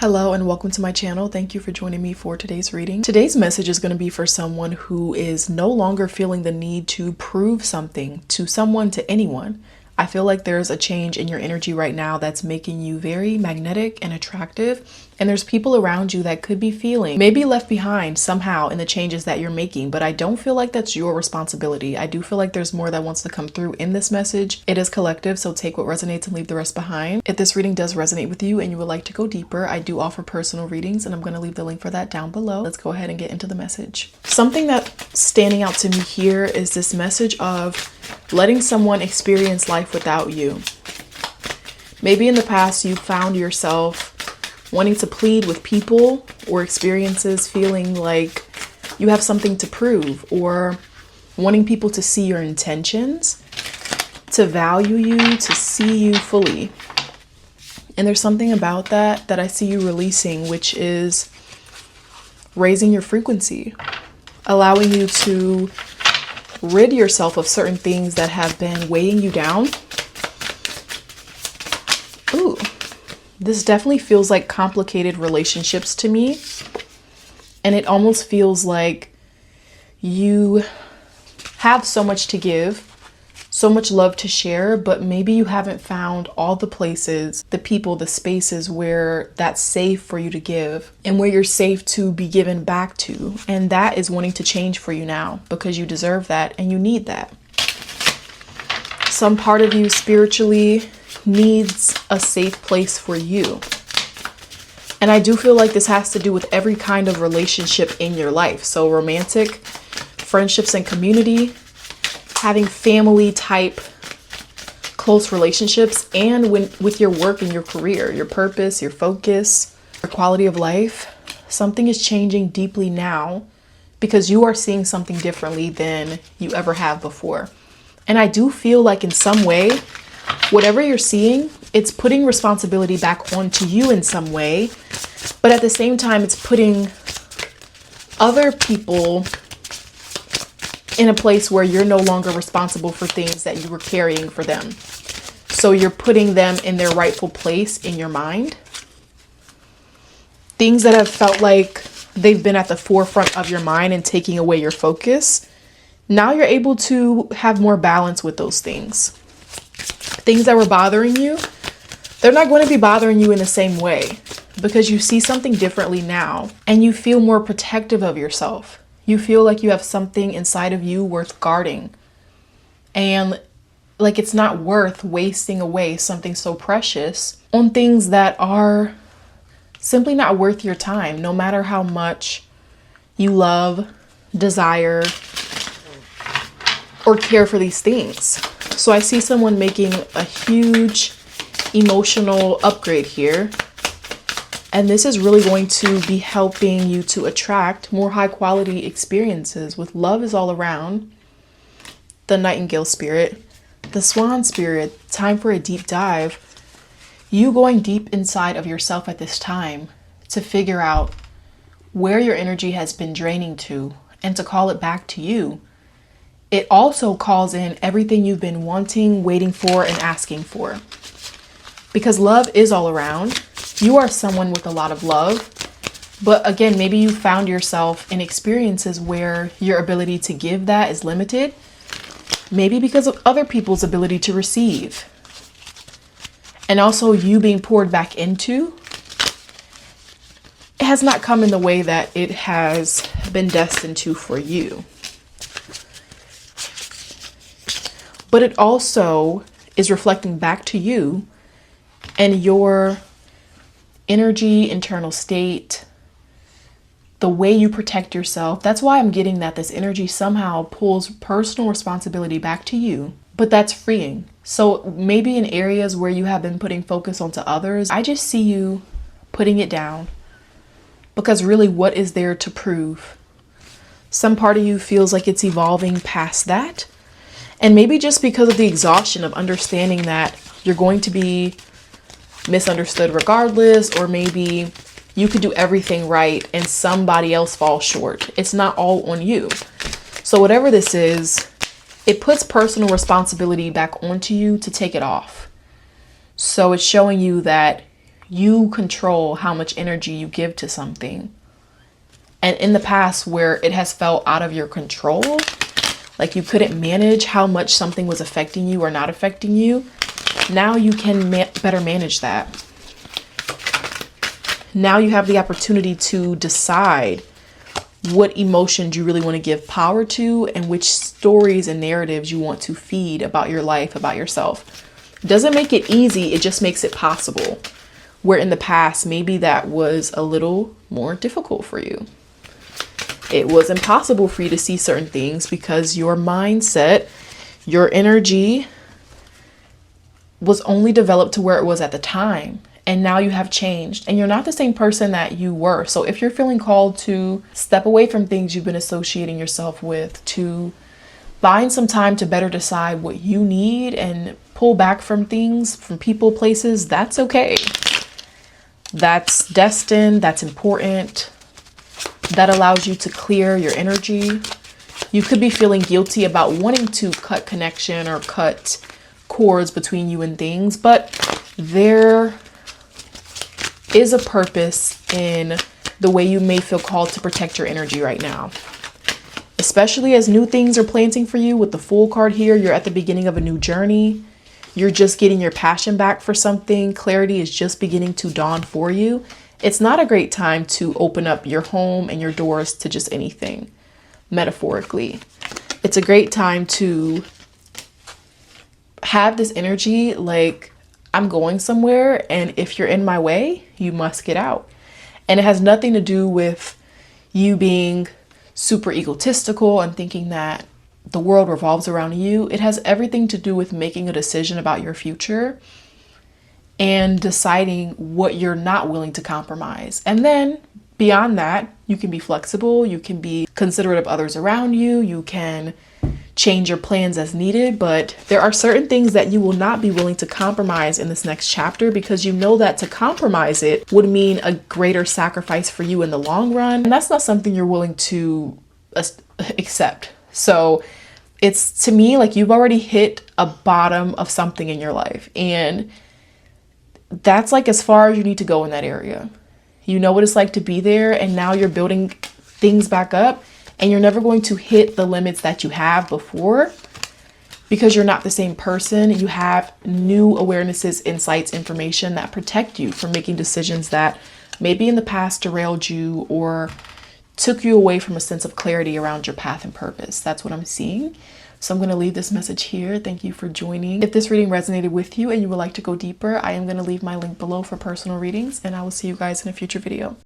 Hello and welcome to my channel. Thank you for joining me for today's reading. Today's message is going to be for someone who is no longer feeling the need to prove something to someone, to anyone. I feel like there's a change in your energy right now that's making you very magnetic and attractive. And there's people around you that could be feeling maybe left behind somehow in the changes that you're making, but I don't feel like that's your responsibility. I do feel like there's more that wants to come through in this message. It is collective, so take what resonates and leave the rest behind. If this reading does resonate with you and you would like to go deeper, I do offer personal readings and I'm going to leave the link for that down below. Let's go ahead and get into the message. Something that's standing out to me here is this message of letting someone experience life without you. Maybe in the past you found yourself wanting to plead with people or experiences, feeling like you have something to prove, or wanting people to see your intentions, to value you, to see you fully. And there's something about that I see you releasing, which is raising your frequency, allowing you to rid yourself of certain things that have been weighing you down. Ooh, this definitely feels like complicated relationships to me. And it almost feels like you have so much to give, so much love to share, but maybe you haven't found all the places, the people, the spaces where that's safe for you to give and where you're safe to be given back to. And that is wanting to change for you now because you deserve that and you need that. Some part of you spiritually needs a safe place for you. And I do feel like this has to do with every kind of relationship in your life. So romantic, friendships and community, having family type close relationships, and with your work and your career, your purpose, your focus, your quality of life. Something is changing deeply now because you are seeing something differently than you ever have before. And I do feel like in some way, whatever you're seeing, it's putting responsibility back onto you in some way. But at the same time, it's putting other people in a place where you're no longer responsible for things that you were carrying for them. So you're putting them in their rightful place in your mind. Things that have felt like they've been at the forefront of your mind and taking away your focus. Now you're able to have more balance with those things. Things that were bothering you, they're not going to be bothering you in the same way because you see something differently now and you feel more protective of yourself. You feel like you have something inside of you worth guarding, and like it's not worth wasting away something so precious on things that are simply not worth your time, no matter how much you love, desire, or care for these things. So I see someone making a huge emotional upgrade here. And this is really going to be helping you to attract more high quality experiences with love is all around. The Nightingale spirit, the Swan spirit, time for a deep dive. You going deep inside of yourself at this time to figure out where your energy has been draining to and to call it back to you. It also calls in everything you've been wanting, waiting for, and asking for. Because love is all around. You are someone with a lot of love, but again, maybe you found yourself in experiences where your ability to give that is limited, maybe because of other people's ability to receive. And also you being poured back into, it has not come in the way that it has been destined to for you. But it also is reflecting back to you and your energy, internal state, the way you protect yourself. That's why I'm getting that this energy somehow pulls personal responsibility back to you, but that's freeing. So maybe in areas where you have been putting focus onto others, I just see you putting it down because really what is there to prove? Some part of you feels like it's evolving past that. And maybe just because of the exhaustion of understanding that you're going to be misunderstood regardless, or maybe you could do everything right and somebody else falls short. It's not all on you. So whatever this is, it puts personal responsibility back onto you to take it off. So it's showing you that You control how much energy you give to something. And in the past, where it has felt out of your control, like you couldn't manage how much something was affecting you or not affecting you, now you can better manage that. Now you have the opportunity to decide what emotions you really want to give power to and which stories and narratives you want to feed about your life, about yourself. It doesn't make it easy, it just makes it possible. Where in the past, maybe that was a little more difficult for you. It was impossible for you to see certain things because your mindset, your energy was only developed to where it was at the time. And now you have changed and you're not the same person that you were. So if you're feeling called to step away from things you've been associating yourself with, to find some time to better decide what you need and pull back from things, from people, places, that's okay. That's destined, that's important. That allows you to clear your energy. You could be feeling guilty about wanting to cut connection or cut cords between you and things, but there is a purpose in the way you may feel called to protect your energy right now. Especially as new things are planting for you with the Fool card here. You're at the beginning of a new journey. You're just getting your passion back for something. Clarity is just beginning to dawn for you. It's not a great time to open up your home and your doors to just anything, metaphorically. It's a great time to have this energy like, I'm going somewhere, and if you're in my way, you must get out. And it has nothing to do with you being super egotistical and thinking that the world revolves around you. It has everything to do with making a decision about your future and deciding what you're not willing to compromise. And then beyond that, you can be flexible, you can be considerate of others around you, you can change your plans as needed, but there are certain things that you will not be willing to compromise in this next chapter because you know that to compromise it would mean a greater sacrifice for you in the long run. And that's not something you're willing to accept. So it's, to me, like you've already hit a bottom of something in your life, and that's like as far as you need to go in that area. You know what it's like to be there, and now you're building things back up, and you're never going to hit the limits that you have before because you're not the same person. You have new awarenesses, insights, information that protect you from making decisions that maybe in the past derailed you or took you away from a sense of clarity around your path and purpose. That's what I'm seeing. So I'm going to leave this message here. Thank you for joining. If this reading resonated with you and you would like to go deeper, I am going to leave my link below for personal readings, and I will see you guys in a future video.